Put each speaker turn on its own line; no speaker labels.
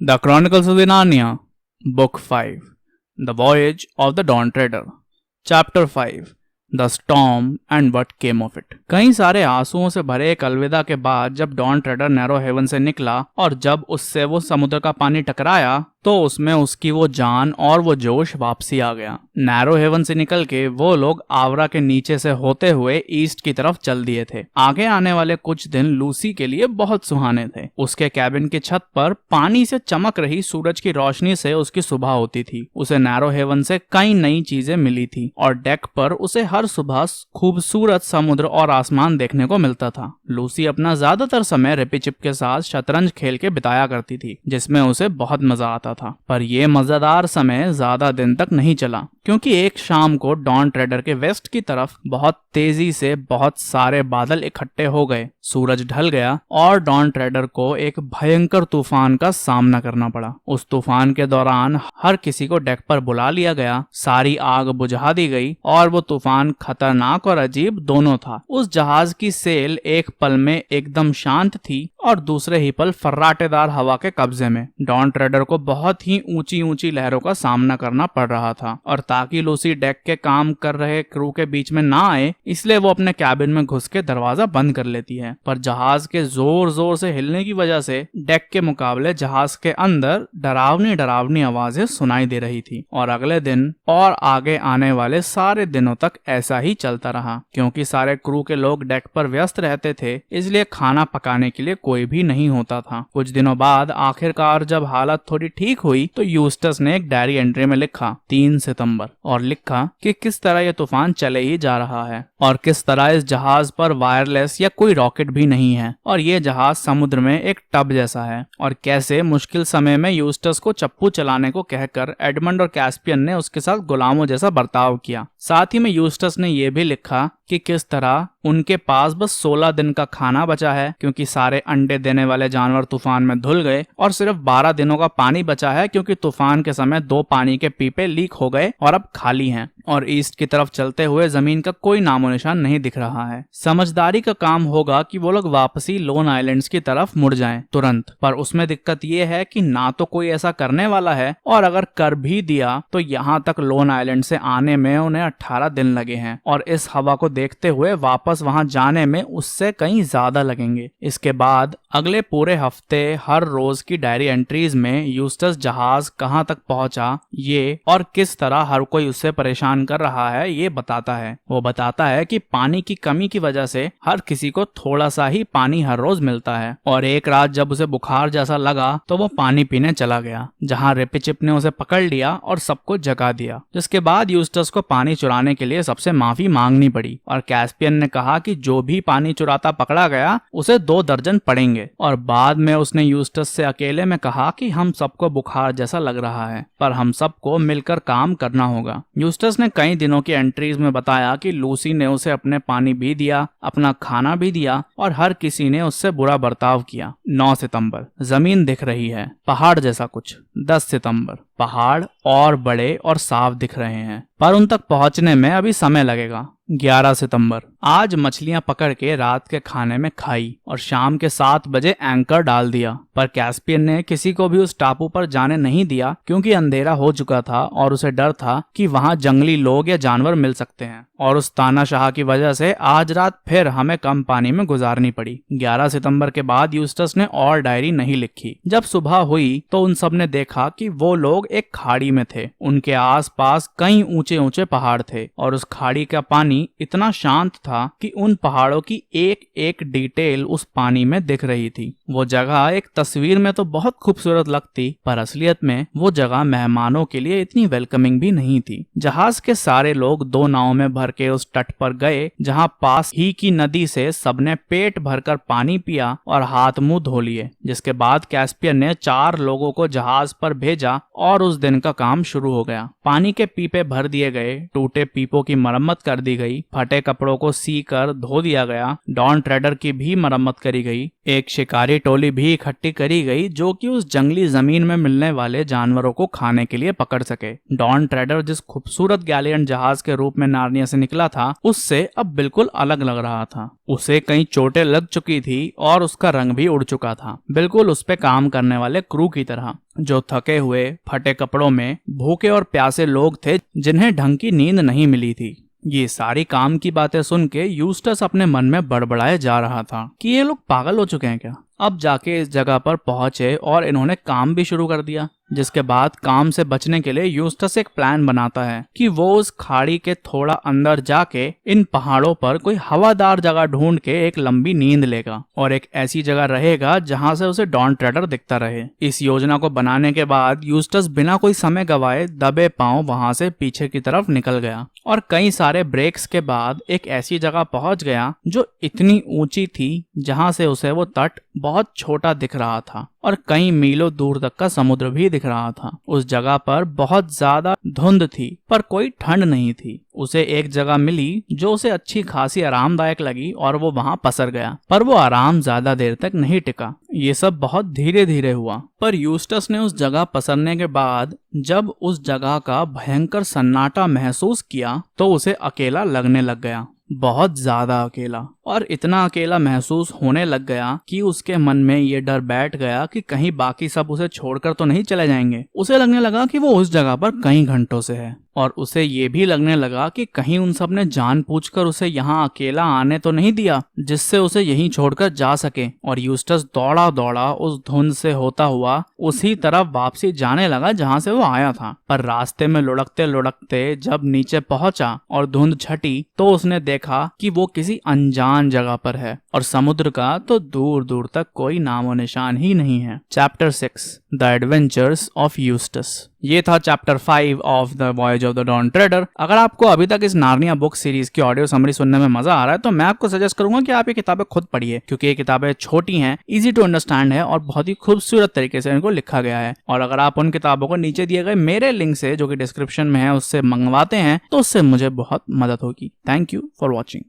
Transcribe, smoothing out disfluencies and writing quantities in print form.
The Chronicles of the Narnia, Book 5, The Voyage of the Dawn Treader, Chapter 5, The Storm and What Came of It। कई सारे आंसुओं से भरे एक अलविदा के बाद जब डॉन ट्रेडर नैरो हेवन से निकला और जब उससे वो समुद्र का पानी टकराया तो उसमें उसकी वो जान और वो जोश वापसी आ गया। नैरो हेवन से निकल के वो लोग आवरा के नीचे से होते हुए ईस्ट की तरफ चल दिए थे। आगे आने वाले कुछ दिन लूसी के लिए बहुत सुहाने थे। उसके कैबिन की छत पर पानी से चमक रही सूरज की रोशनी से उसकी सुबह होती थी। उसे नैरो हेवन से कई नई चीजें मिली थी और डेक पर उसे हर सुबह खूबसूरत समुद्र और आसमान देखने को मिलता था। लूसी अपना ज्यादातर समय रिपीचिप के साथ शतरंज खेल के बिताया करती थी, जिसमें उसे बहुत मजा आता था। पर यह मजेदार समय ज्यादा दिन तक नहीं चला, क्योंकि एक शाम को डॉन ट्रेडर के वेस्ट की तरफ बहुत तेजी से बहुत सारे बादल इकट्ठे हो गए। सूरज ढल गया और डॉन ट्रेडर को एक भयंकर तूफान का सामना करना पड़ा। उस तूफान के दौरान हर किसी को डेक पर बुला लिया गया, सारी आग बुझा दी गई और वो तूफान खतरनाक और अजीब दोनों था। उस जहाज की सेल एक पल में एकदम शांत थी और दूसरे ही पल फर्राटेदार हवा के कब्जे में। डॉन ट्रेडर को बहुत ही ऊंची ऊंची लहरों का सामना करना पड़ रहा था और ताकि लूसी डेक के काम कर रहे क्रू के बीच में ना आए, इसलिए वो अपने कैबिन में घुस के दरवाजा बंद कर लेती है। पर जहाज के जोर जोर से हिलने की वजह से डेक के मुकाबले जहाज के अंदर डरावनी डरावनी आवाजें सुनाई दे रही थी। और अगले दिन और आगे आने वाले सारे दिनों तक ऐसा ही चलता रहा, क्योंकि सारे क्रू के लोग डेक पर व्यस्त रहते थे, इसलिए खाना पकाने के लिए कोई भी नहीं होता था। कुछ दिनों बाद आखिरकार जब हालत थोड़ी ठीक हुई तो यूस्टस ने एक डायरी एंट्री में लिखा 3 सितंबर और लिखा कि किस तरह यह तूफान चले ही जा रहा है और किस तरह इस जहाज पर वायरलेस या कोई रॉकेट भी नहीं है और ये जहाज समुद्र में एक टब जैसा है, और कैसे मुश्किल समय में यूस्टस को चप्पू चलाने को कहकर एडमंड और कैस्पियन ने उसके साथ गुलामों जैसा बर्ताव किया। साथ ही में यूस्टस ने यह भी लिखा कि किस तरह उनके पास बस 16 दिन का खाना बचा है, क्योंकि सारे अंडे देने वाले जानवर तूफान में धुल गए, और सिर्फ 12 दिनों का पानी बचा है, क्योंकि तूफान के समय 2 पानी के पीपे लीक हो गए और अब खाली हैं, और ईस्ट की तरफ चलते हुए जमीन का कोई नामो निशान नहीं दिख रहा है। समझदारी का काम होगा कि वो लोग वापसी लोन आइलैंड्स की तरफ मुड़ जाएं तुरंत, पर उसमें दिक्कत ये है कि ना तो कोई ऐसा करने वाला है, और अगर कर भी दिया तो यहाँ तक लोन आइलैंड से आने में उन्हें 18 दिन लगे हैं, और इस हवा को देखते हुए वापस वहां जाने में उससे कहीं ज्यादा लगेंगे। इसके बाद अगले पूरे हफ्ते हर रोज की डायरी एंट्रीज में यूस्टस जहाज कहां तक पहुंचा ये और किस तरह हर कोई उससे परेशान कर रहा है ये बताता है। वो बताता है कि पानी की कमी की वजह से हर किसी को थोड़ा सा ही पानी हर रोज मिलता है, और एक रात जब उसे बुखार जैसा लगा तो वो पानी पीने चला गया, जहां रिपीचिप ने उसे पकड़ लिया और सबको जगा दिया, जिसके बाद यूस्टस को पानी चुराने के लिए सबसे माफी मांगनी पड़ी, और कैस्पियन ने कहा कि जो भी पानी चुराता पकड़ा गया उसे 2 दर्जन पड़ेंगे। और बाद में उसने यूस्टस से अकेले में कहा कि हम सबको बुखार जैसा लग रहा है, पर हम सबको मिलकर काम करना होगा। यूस्टस ने कई दिनों की एंट्रीज में बताया कि लूसी ने उसे अपने पानी भी दिया, अपना खाना भी दिया, और हर किसी ने उससे बुरा बर्ताव किया। 9 सितंबर जमीन दिख रही है, पहाड़ जैसा कुछ। 10 सितंबर पहाड़ और बड़े और साफ दिख रहे हैं, पर उन तक पहुंचने में अभी समय लगेगा। 11 सितंबर आज मछलियां पकड़ के रात के खाने में खाई और शाम के 7 बजे एंकर डाल दिया, पर कैस्पियन ने किसी को भी उस टापू पर जाने नहीं दिया, क्योंकि अंधेरा हो चुका था और उसे डर था कि वहां जंगली लोग या जानवर मिल सकते हैं, और उस तानाशाह की वजह से आज रात फिर हमें कम पानी में गुजारनी पड़ी। 11 सितंबर के बाद यूस्टस ने और डायरी नहीं लिखी। जब सुबह हुई तो उन सब ने देखा कि वो लोग एक खाड़ी में थे। उनके आसपास कई ऊंचे ऊंचे पहाड़ थे और उस खाड़ी का पानी इतना शांत था कि उन पहाड़ों की एक एक डिटेल उस पानी में दिख रही थी। वो जगह एक तस्वीर में तो बहुत खूबसूरत लगती, पर असलियत में वो जगह मेहमानों के लिए इतनी वेलकमिंग भी नहीं थी। जहाज के सारे लोग 2 नावों में भर के उस तट पर गए, जहां पास ही की नदी से सबने पेट भरकर पानी पिया और हाथ मुंह धो लिए, जिसके बाद कैस्पियन ने 4 लोगों को जहाज पर भेजा और उस दिन का काम शुरू हो गया। पानी के पीपे भर दिए गए, टूटे पीपों की मरम्मत कर दी गई गई, फटे कपड़ों को सी कर धो दिया गया, डॉन ट्रेडर की भी मरम्मत करी गई, एक शिकारी टोली भी इकट्ठी करी गई जो कि उस जंगली जमीन में मिलने वाले जानवरों को खाने के लिए पकड़ सके। डॉन ट्रेडर जिस खूबसूरत गैलियन जहाज के रूप में नार्निया से निकला था उससे अब बिल्कुल अलग लग रहा था। उसे कई चोटें लग चुकी थी और उसका रंग भी उड़ चुका था, बिल्कुल उस पे काम करने वाले क्रू की तरह, जो थके हुए फटे कपड़ों में भूखे और प्यासे लोग थे जिन्हें ढंग की नींद नहीं मिली थी। ये सारी काम की बातें सुन के यूस्टस अपने मन में बड़बड़ाए जा रहा था कि ये लोग पागल हो चुके हैं क्या। अब जाके इस जगह पर पहुंचे और इन्होंने काम भी शुरू कर दिया, जिसके बाद काम से बचने के लिए यूस्टस एक प्लान बनाता है कि वो उस खाड़ी के थोड़ा अंदर जाके इन पहाड़ों पर कोई हवादार जगह ढूंढ के एक लंबी नींद लेगा और एक ऐसी जगह रहेगा जहां से उसे डॉन ट्रेडर दिखता रहे। इस योजना को बनाने के बाद यूस्टस बिना कोई समय गवाए दबे पांव वहां से पीछे की तरफ निकल गया और कई सारे ब्रेक्स के बाद एक ऐसी जगह पहुंच गया जो इतनी ऊंची थी जहां से उसे वो तट बहुत छोटा दिख रहा था और कई मीलों दूर तक का समुद्र भी दिख रहा था। उस जगह पर बहुत ज्यादा धुंध थी पर कोई ठंड नहीं थी। उसे एक जगह मिली जो उसे अच्छी खासी आरामदायक लगी और वो वहां पसर गया, पर वो आराम ज्यादा देर तक नहीं टिका। ये सब बहुत धीरे धीरे हुआ, पर यूस्टस ने उस जगह पसरने के बाद जब उस जगह का भयंकर सन्नाटा महसूस किया तो उसे अकेला लगने लग गया, बहुत ज्यादा अकेला। और इतना अकेला महसूस होने लग गया कि उसके मन में ये डर बैठ गया कि कहीं बाकी सब उसे छोड़कर तो नहीं चले जाएंगे। उसे लगने लगा कि वो उस जगह पर कई घंटों से है और उसे ये भी लगने लगा कि कहीं उन सब ने जानबूझकर उसे यहाँ अकेला आने तो नहीं दिया जिससे उसे यहीं छोड़कर जा सके। और यूस्टस दौड़ा दौड़ा उस धुंध से होता हुआ उसी तरफ वापसी जाने लगा जहाँ से वो आया था। पर रास्ते में लुढ़कते लुढ़कते जब नीचे पहुंचा और धुंध छटी तो उसने देखा कि वो किसी अनजान जगह पर है और समुद्र का तो दूर दूर तक कोई नामो निशान ही नहीं है। Chapter 6 the adventures of Eustace. ये था chapter 5 of the voyage of the Dawn Treader. अगर आपको अभी तक इस नार्निया बुक सीरीज की ऑडियो समरी सुनने में मजा आ रहा है तो मैं आपको सजेस्ट करूंगा कि आप ये किताबें खुद पढ़िए, क्योंकि ये किताबें छोटी हैं, इजी टू अंडरस्टैंड है और बहुत ही खूबसूरत तरीके से इनको लिखा गया है। और अगर आप उन किताबों को नीचे दिए गए मेरे लिंक से जो कि डिस्क्रिप्शन में है उससे मंगवाते हैं तो उससे मुझे बहुत मदद होगी। Thank you for watching.